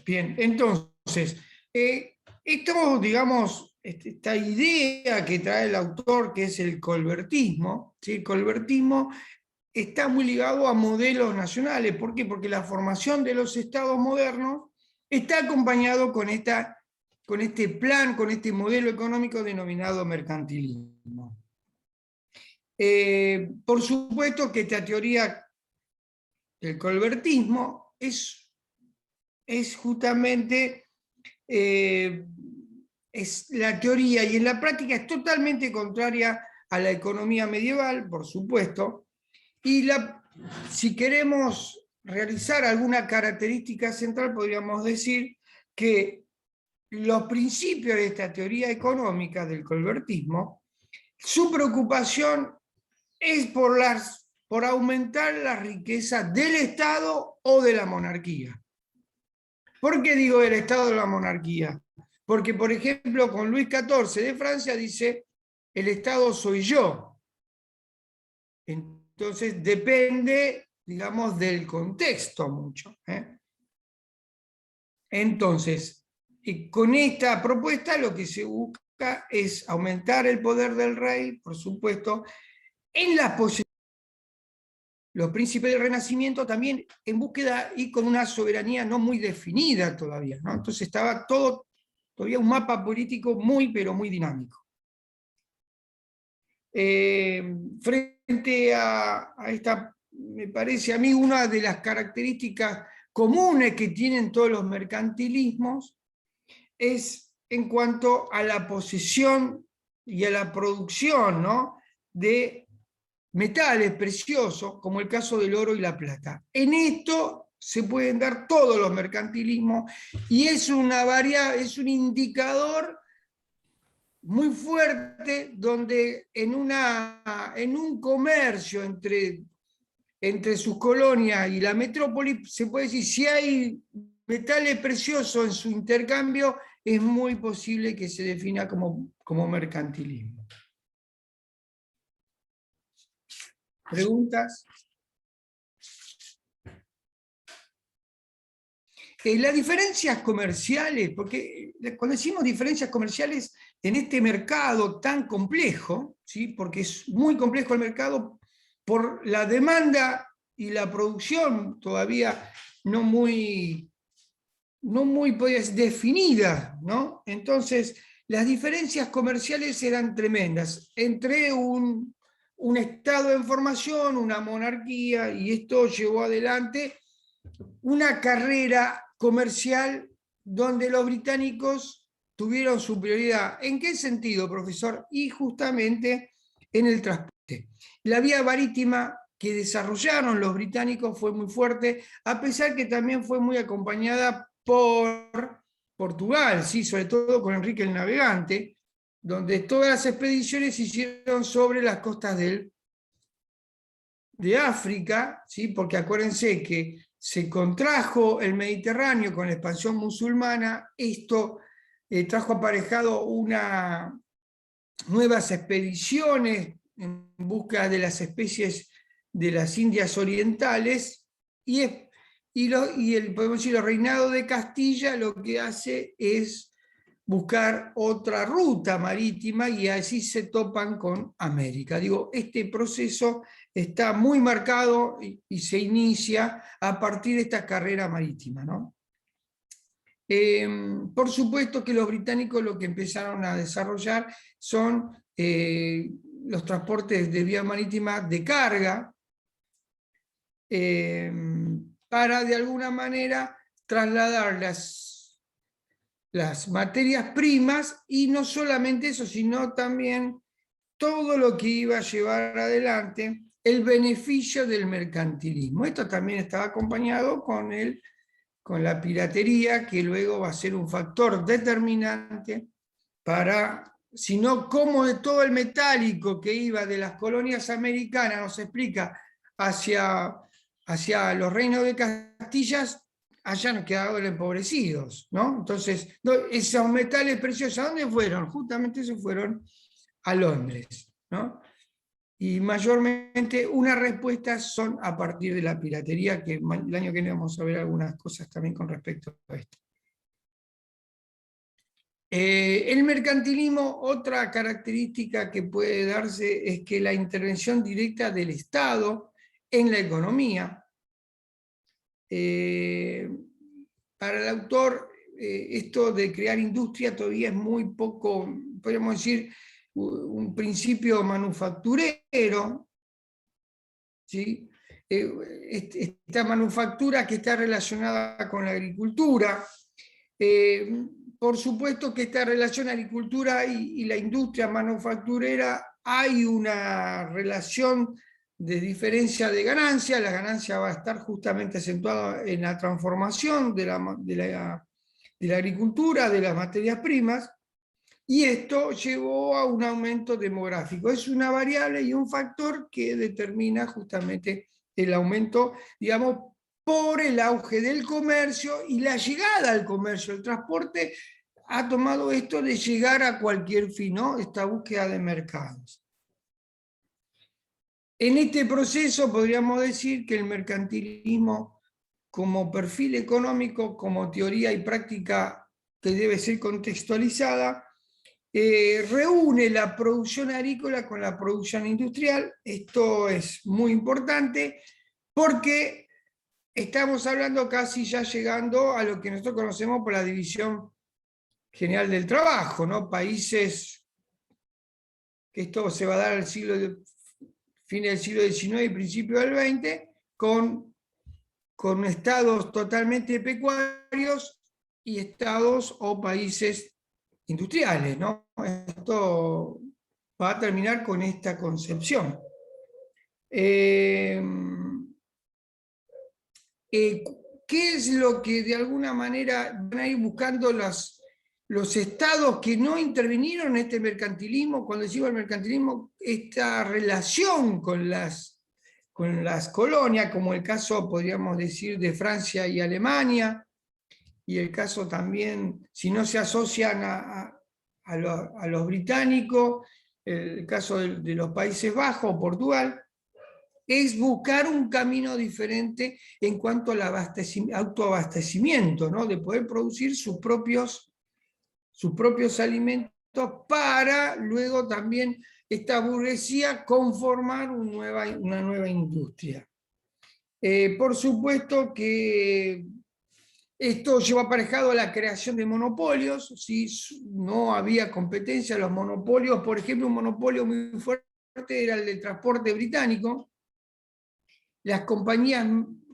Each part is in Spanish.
Bien, entonces, esto, digamos, esta idea que trae el autor, que es el colbertismo, ¿sí? El colbertismo está muy ligado a modelos nacionales. ¿Por qué? Porque la formación de los estados modernos está acompañado con este plan, con este modelo económico denominado mercantilismo. Por supuesto que esta teoría del colbertismo es justamente es la teoría, y en la práctica es totalmente contraria a la economía medieval, por supuesto, y si queremos realizar alguna característica central, podríamos decir que los principios de esta teoría económica del colbertismo, su preocupación es por aumentar la riqueza del Estado o de la monarquía. ¿Por qué digo del Estado o de la monarquía? Porque, por ejemplo, con Luis XIV de Francia dice, el Estado soy yo. Entonces depende, digamos, del contexto mucho. Entonces, con esta propuesta lo que se busca es aumentar el poder del rey, por supuesto, en las posiciones. Los príncipes del Renacimiento también en búsqueda y con una soberanía no muy definida todavía, ¿no? Entonces estaba todavía un mapa político muy, pero muy dinámico. Frente a esta, me parece a mí, una de las características comunes que tienen todos los mercantilismos es en cuanto a la posesión y a la producción, ¿no?, de metales preciosos, como el caso del oro y la plata. En esto se pueden dar todos los mercantilismos y es un indicador muy fuerte donde en un comercio entre sus colonias y la metrópoli, se puede decir, si hay metales preciosos en su intercambio, es muy posible que se defina como mercantilismo. ¿Preguntas? Las diferencias comerciales, porque cuando decimos diferencias comerciales en este mercado tan complejo, ¿sí?, porque es muy complejo el mercado por la demanda y la producción todavía no muy definida, ¿no? Entonces, las diferencias comerciales eran tremendas entre un estado en formación, una monarquía, y esto llevó adelante una carrera comercial donde los británicos tuvieron superioridad. ¿En qué sentido, profesor? Y justamente en el transporte. La vía marítima que desarrollaron los británicos fue muy fuerte, a pesar que también fue muy acompañada por Portugal, ¿sí?, sobre todo con Enrique el Navegante, donde todas las expediciones se hicieron sobre las costas de África, ¿sí?, porque acuérdense que se contrajo el Mediterráneo con la expansión musulmana. Esto trajo aparejado nuevas expediciones en busca de las especies de las Indias orientales, podemos decir, el reinado de Castilla lo que hace es buscar otra ruta marítima, y así se topan con América. Digo, este proceso está muy marcado y se inicia a partir de esta carrera marítima, ¿no? Por supuesto que los británicos lo que empezaron a desarrollar son los transportes de vía marítima de carga, para de alguna manera trasladar las materias primas, y no solamente eso, sino también todo lo que iba a llevar adelante el beneficio del mercantilismo. Esto también estaba acompañado con la piratería, que luego va a ser un factor determinante para, sino cómo de todo el metálico que iba de las colonias americanas, nos explica, hacia los reinos de Castillas, hayan quedado empobrecidos, ¿no? Entonces, esos metales preciosos, ¿a dónde fueron? Justamente se fueron a Londres, ¿no? y mayormente una respuesta son a partir de la piratería, que el año que viene vamos a ver algunas cosas también con respecto a esto. El mercantilismo, otra característica que puede darse es que la intervención directa del Estado en la economía. Para el autor, esto de crear industria todavía es muy poco, podríamos decir, un principio manufacturero, ¿sí? Esta manufactura que está relacionada con la agricultura. Por supuesto que esta relación agricultura y la industria manufacturera hay una relación de diferencia de ganancia. La ganancia va a estar justamente acentuada en la transformación de la agricultura, de las materias primas, y esto llevó a un aumento demográfico. Es una variable y un factor que determina justamente el aumento, digamos, por el auge del comercio y la llegada al comercio. El transporte ha tomado esto de llegar a cualquier fin, ¿no? Esta búsqueda de mercados. En este proceso podríamos decir que el mercantilismo como perfil económico, como teoría y práctica que debe ser contextualizada, reúne la producción agrícola con la producción industrial. Esto es muy importante porque estamos hablando casi ya llegando a lo que nosotros conocemos por la división general del trabajo, ¿no? Países, que esto se va a dar al fin del siglo XIX y principio del XX, con estados totalmente pecuarios y estados o países industriales, ¿no? Esto va a terminar con esta concepción. ¿Qué es lo que de alguna manera van a ir buscando los estados que no intervinieron en este mercantilismo? Cuando decimos el mercantilismo, esta relación con las colonias, como el caso, podríamos decir, de Francia y Alemania, y el caso también, si no se asocian a los británicos, el caso de los Países Bajos, Portugal, es buscar un camino diferente en cuanto al autoabastecimiento, ¿no? De poder producir sus propios alimentos para luego también esta burguesía conformar una nueva industria. Por supuesto que esto llevó aparejado a la creación de monopolios. Si no había competencia, los monopolios, por ejemplo, un monopolio muy fuerte era el del transporte británico. Las compañías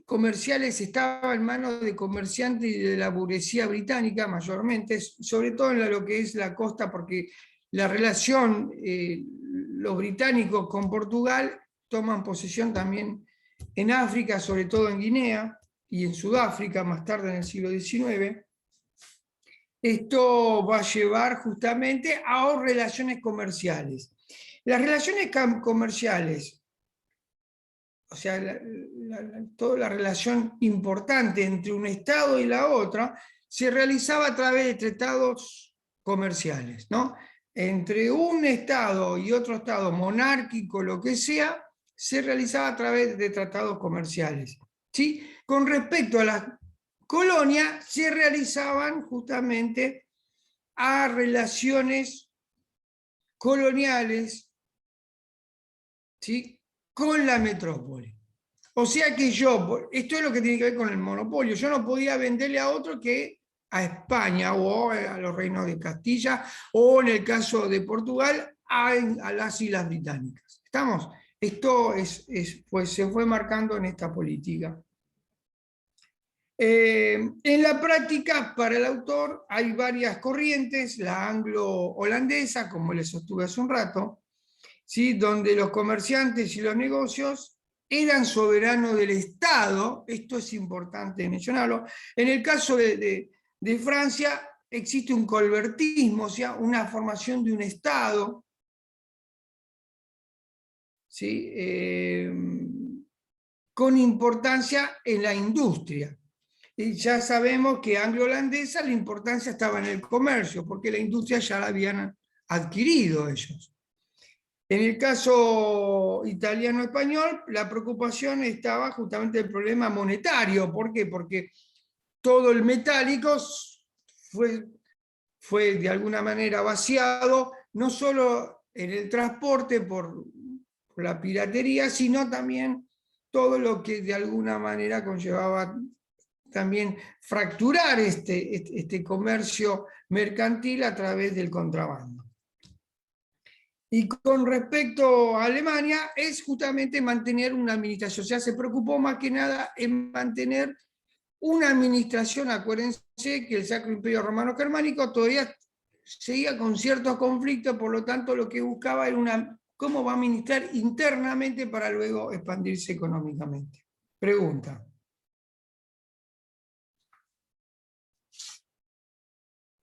comerciales estaban en manos de comerciantes y de la burguesía británica mayormente, sobre todo en lo que es la costa, porque la relación, los británicos con Portugal toman posesión también en África, sobre todo en Guinea y en Sudáfrica, más tarde en el siglo XIX. Esto va a llevar justamente a relaciones comerciales. Las relaciones comerciales, o sea, toda la relación importante entre un Estado y la otra, se realizaba a través de tratados comerciales, ¿no? Entre un Estado y otro Estado monárquico, lo que sea, se realizaba a través de tratados comerciales, ¿sí? Con respecto a las colonias, se realizaban justamente a relaciones coloniales, ¿sí? Con la metrópoli. O sea que esto es lo que tiene que ver con el monopolio, yo no podía venderle a otro que a España o a los reinos de Castilla, o en el caso de Portugal, a las Islas Británicas. ¿Estamos? Esto pues, se fue marcando en esta política. En la práctica, para el autor, hay varias corrientes, la anglo-holandesa, como les sostuve hace un rato, ¿sí? Donde los comerciantes y los negocios eran soberanos del Estado. Esto es importante mencionarlo. En el caso de Francia existe un colbertismo, o sea, una formación de un Estado, ¿sí? Con importancia en la industria. Y ya sabemos que anglo-holandesa la importancia estaba en el comercio, porque la industria ya la habían adquirido ellos. En el caso italiano-español, la preocupación estaba justamente el problema monetario. ¿Por qué? Porque todo el metálico fue de alguna manera vaciado, no solo en el transporte por la piratería, sino también todo lo que de alguna manera conllevaba también fracturar este comercio mercantil a través del contrabando. Y con respecto a Alemania, es justamente mantener una administración. O sea, se preocupó más que nada en mantener una administración. Acuérdense que el Sacro Imperio Romano Germánico todavía seguía con ciertos conflictos, por lo tanto lo que buscaba era cómo va a administrar internamente para luego expandirse económicamente. Pregunta.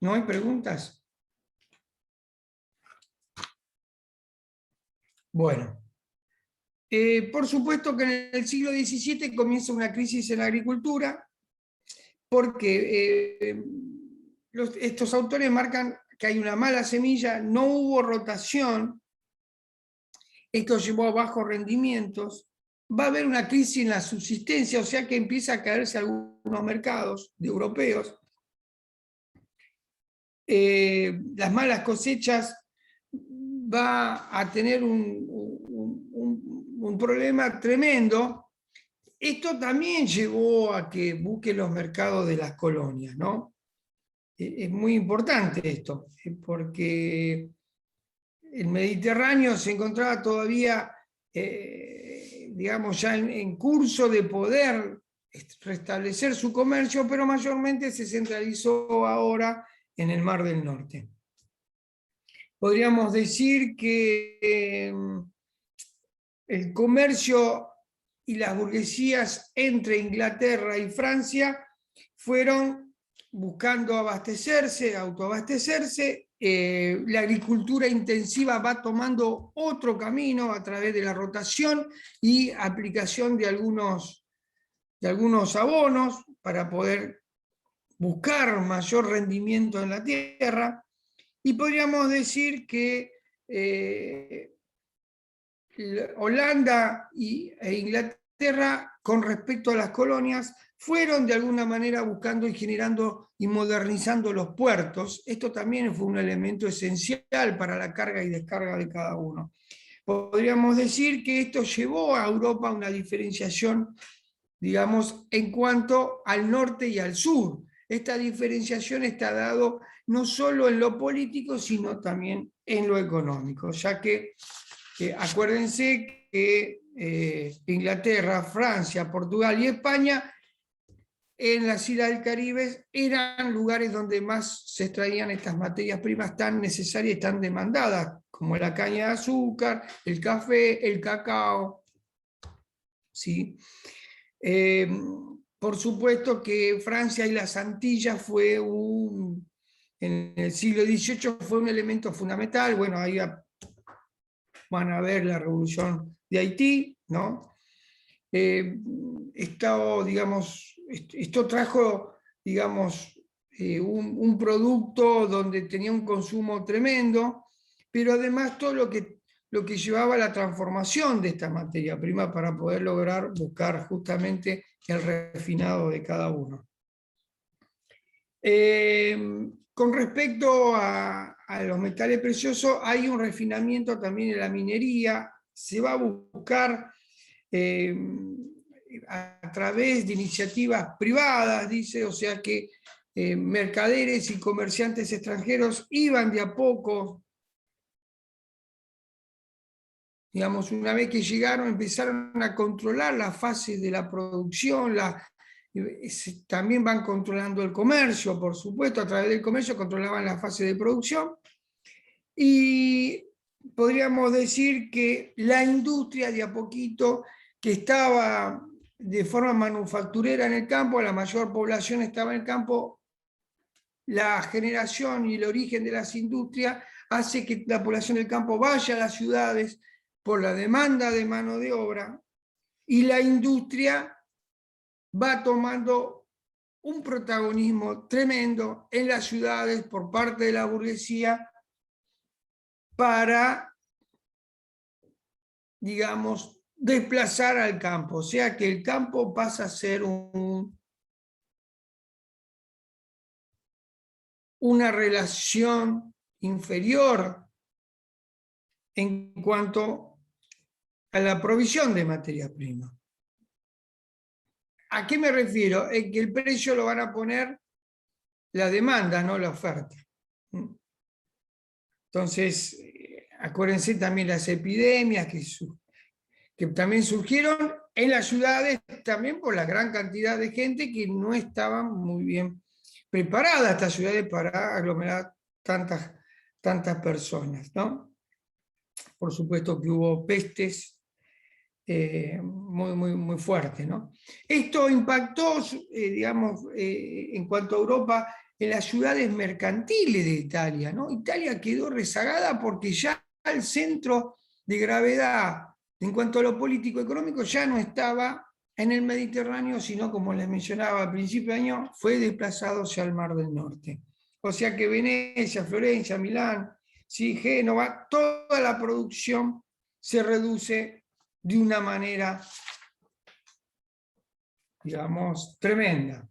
¿No hay preguntas? Bueno, por supuesto que en el siglo XVII comienza una crisis en la agricultura, porque estos autores marcan que hay una mala semilla, no hubo rotación, esto llevó a bajos rendimientos, va a haber una crisis en la subsistencia, o sea que empieza a caerse algunos mercados de europeos. Las malas cosechas va a tener un problema tremendo. Esto también llevó a que busquen los mercados de las colonias, ¿no? Es muy importante esto, porque el Mediterráneo se encontraba todavía, digamos, ya en curso de poder restablecer su comercio, pero mayormente se centralizó ahora en el Mar del Norte. Podríamos decir que el comercio y las burguesías entre Inglaterra y Francia fueron buscando abastecerse, autoabastecerse. La agricultura intensiva va tomando otro camino a través de la rotación y aplicación de algunos abonos para poder buscar mayor rendimiento en la tierra. Y podríamos decir que Holanda e Inglaterra, con respecto a las colonias, fueron de alguna manera buscando y generando y modernizando los puertos. Esto también fue un elemento esencial para la carga y descarga de cada uno. Podríamos decir que esto llevó a Europa a una diferenciación, digamos, en cuanto al norte y al sur. Esta diferenciación está dado no solo en lo político, sino también en lo económico, ya que acuérdense que Inglaterra, Francia, Portugal y España en las islas del Caribe eran lugares donde más se extraían estas materias primas tan necesarias y tan demandadas, como la caña de azúcar, el café, el cacao. ¿Sí? Por supuesto que Francia y las Antillas en el siglo XVIII fue un elemento fundamental. Bueno, ahí van a ver la revolución de Haití, ¿no? Esto trajo, digamos, un producto donde tenía un consumo tremendo, pero además todo lo que llevaba a la transformación de esta materia prima para poder lograr buscar justamente el refinado de cada uno. Con respecto a los metales preciosos, hay un refinamiento también en la minería. Se va a buscar a través de iniciativas privadas, dice, o sea que mercaderes y comerciantes extranjeros iban de a poco, digamos, una vez que llegaron, empezaron a controlar las fases de la producción, también van controlando el comercio, por supuesto, a través del comercio controlaban la fase de producción, y podríamos decir que la industria de a poquito, que estaba de forma manufacturera en el campo, la mayor población estaba en el campo, la generación y el origen de las industrias hace que la población del campo vaya a las ciudades por la demanda de mano de obra, y la industria va tomando un protagonismo tremendo en las ciudades por parte de la burguesía para digamos, desplazar al campo, o sea que el campo pasa a ser una relación inferior en cuanto a la provisión de materia prima. ¿A qué me refiero? Es que el precio lo van a poner la demanda, no la oferta. Entonces, acuérdense también las epidemias que también surgieron en las ciudades, también por la gran cantidad de gente que no estaban muy bien preparadas estas ciudades para aglomerar tantas personas, ¿no? Por supuesto que hubo pestes muy fuertes, ¿no? Esto impactó, digamos, en cuanto a Europa, en las ciudades mercantiles de Italia, ¿no? Italia quedó rezagada porque ya el centro de gravedad en cuanto a lo político-económico ya no estaba en el Mediterráneo, sino, como les mencionaba al principio de año, fue desplazado hacia el Mar del Norte. O sea que Venecia, Florencia, Milán, sí, Génova, toda la producción se reduce de una manera, digamos, tremenda.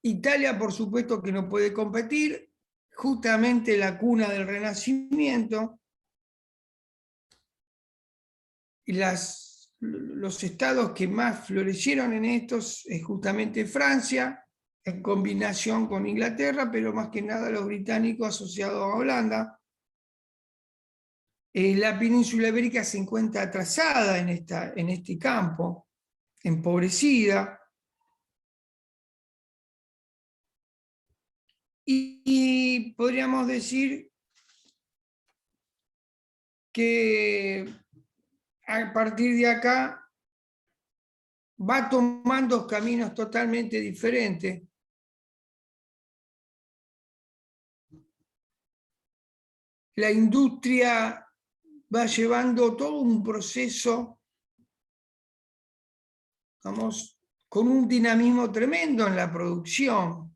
Italia, por supuesto, que no puede competir, justamente la cuna del Renacimiento, y los estados que más florecieron en estos es justamente Francia, en combinación con Inglaterra, pero más que nada los británicos asociados a Holanda. La península ibérica se encuentra atrasada en este campo, empobrecida, y podríamos decir que a partir de acá va tomando caminos totalmente diferentes. La industria va llevando todo un proceso, vamos, con un dinamismo tremendo en la producción.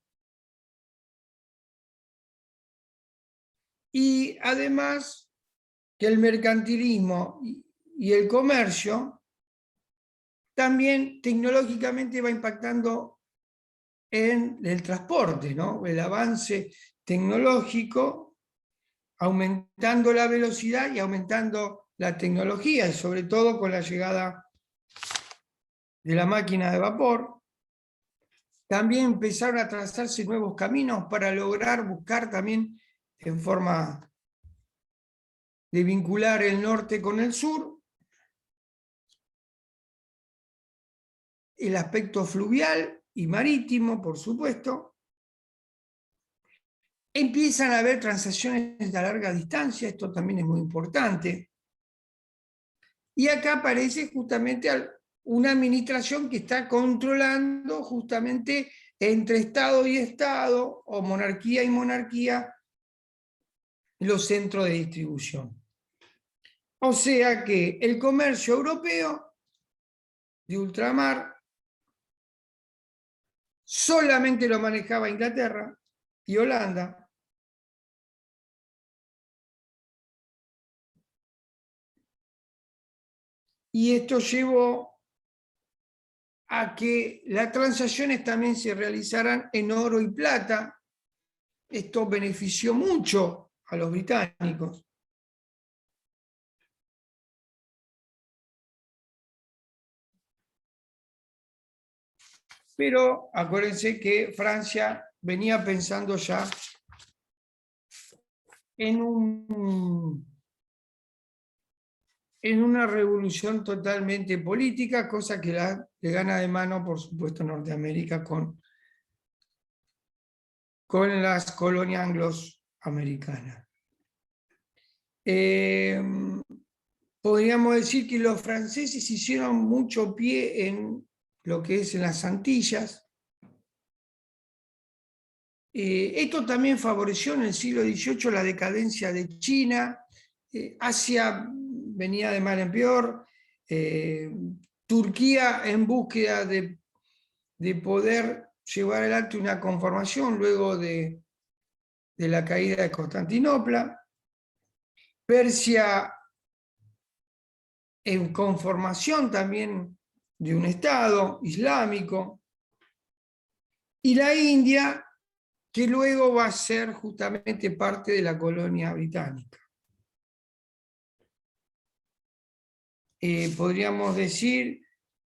Y además que el mercantilismo y el comercio también tecnológicamente va impactando en el transporte, ¿no? El avance tecnológico, aumentando la velocidad y aumentando la tecnología, y sobre todo con la llegada de la máquina de vapor. También empezaron a trazarse nuevos caminos para lograr buscar también en forma de vincular el norte con el sur, el aspecto fluvial y marítimo, por supuesto. Empiezan a haber transacciones a larga distancia, esto también es muy importante. Y acá aparece justamente una administración que está controlando justamente entre Estado y Estado, o monarquía y monarquía, los centros de distribución. O sea que el comercio europeo de ultramar solamente lo manejaba Inglaterra y Holanda. Y esto llevó a que las transacciones también se realizaran en oro y plata. Esto benefició mucho a los británicos. Pero acuérdense que Francia venía pensando ya en una revolución totalmente política, cosa que le gana de mano, por supuesto, Norteamérica con las colonias angloamericanas. Podríamos decir que los franceses hicieron mucho pie en lo que es en las Antillas. Esto también favoreció en el siglo XVIII la decadencia de China. Asia venía de mal en peor. Turquía en búsqueda de poder llevar adelante una conformación luego de la caída de Constantinopla. Persia en conformación también de un Estado islámico, y la India, que luego va a ser justamente parte de la colonia británica. Podríamos decir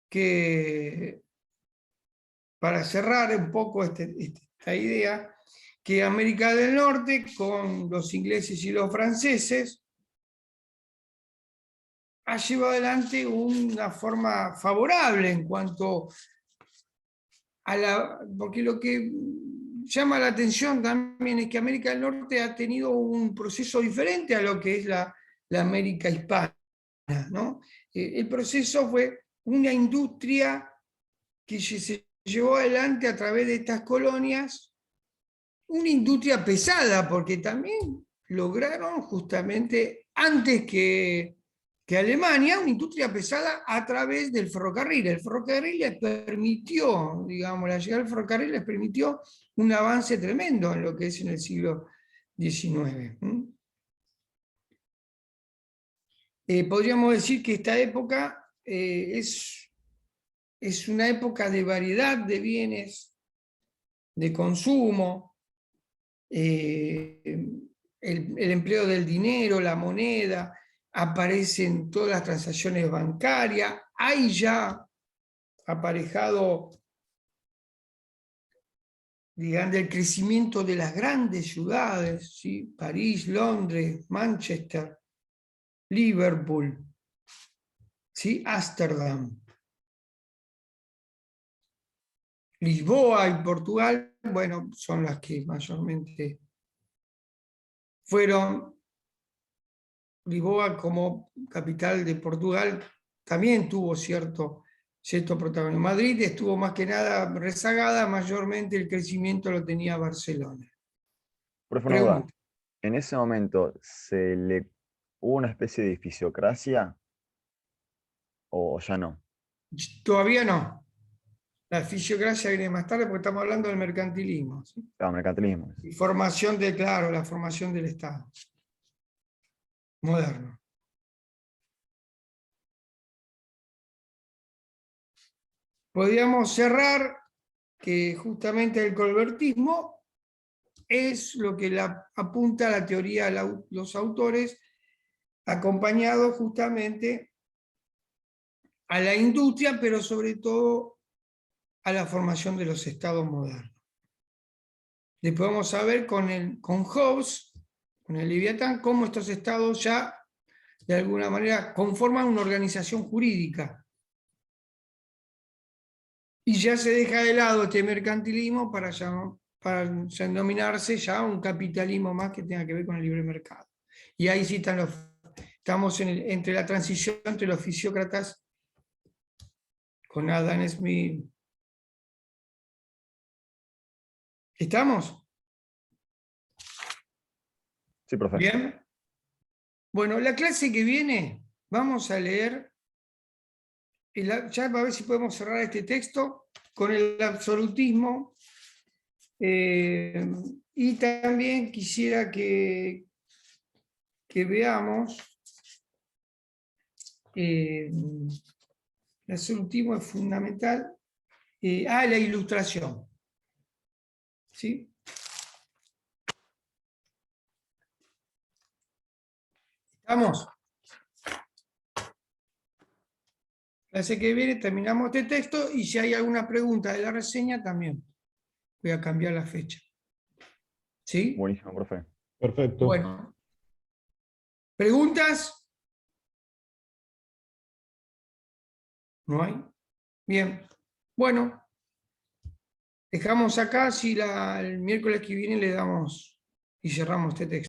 que, para cerrar un poco esta idea, que América del Norte, con los ingleses y los franceses, ha llevado adelante una forma favorable en cuanto a porque lo que llama la atención también es que América del Norte ha tenido un proceso diferente a lo que es la América hispana, ¿no? El proceso fue una industria que se llevó adelante a través de estas colonias, una industria pesada, porque también lograron justamente, antes que Alemania, una industria pesada a través del ferrocarril. El ferrocarril les permitió, digamos, la llegada del ferrocarril les permitió un avance tremendo en lo que es en el siglo XIX. Podríamos decir que esta época es una época de variedad de bienes, de consumo, el empleo del dinero, la moneda, aparecen todas las transacciones bancarias, hay ya aparejado, digamos, el crecimiento de las grandes ciudades, ¿sí? París, Londres, Manchester, Liverpool, ¿sí? Ámsterdam, Lisboa y Portugal, bueno, son las que mayormente fueron. Lisboa, como capital de Portugal, también tuvo cierto protagonismo. Madrid estuvo más que nada rezagada, mayormente el crecimiento lo tenía Barcelona. Profe, una duda. Pregunta. ¿En ese momento hubo una especie de fisiocracia o ya no? Todavía no. La fisiocracia viene más tarde porque estamos hablando del mercantilismo, ¿sí? Claro, mercantilismo. Y formación claro, la formación del Estado moderno. Podríamos cerrar que justamente el colbertismo es lo que apunta a la teoría de los autores, acompañado justamente a la industria, pero sobre todo a la formación de los estados modernos. Después vamos a ver con Hobbes, con el Leviatán, cómo estos estados ya de alguna manera conforman una organización jurídica. Y ya se deja de lado este mercantilismo para denominarse ya un capitalismo más que tenga que ver con el libre mercado. Y ahí sí estamos entre la transición entre los fisiócratas con Adam Smith. ¿Estamos? Sí, profe. Bien. Bueno, la clase que viene vamos a leer, ya a ver si podemos cerrar este texto con el absolutismo, y también quisiera que veamos, el absolutismo es fundamental, la ilustración. ¿Sí? ¿Estamos? La clase que viene terminamos este texto y si hay alguna pregunta de la reseña también voy a cambiar la fecha. ¿Sí? Buenísimo, profe. Perfecto. Bueno. ¿Preguntas? ¿No hay? Bien. Bueno, dejamos acá, si el miércoles que viene le damos y cerramos este texto.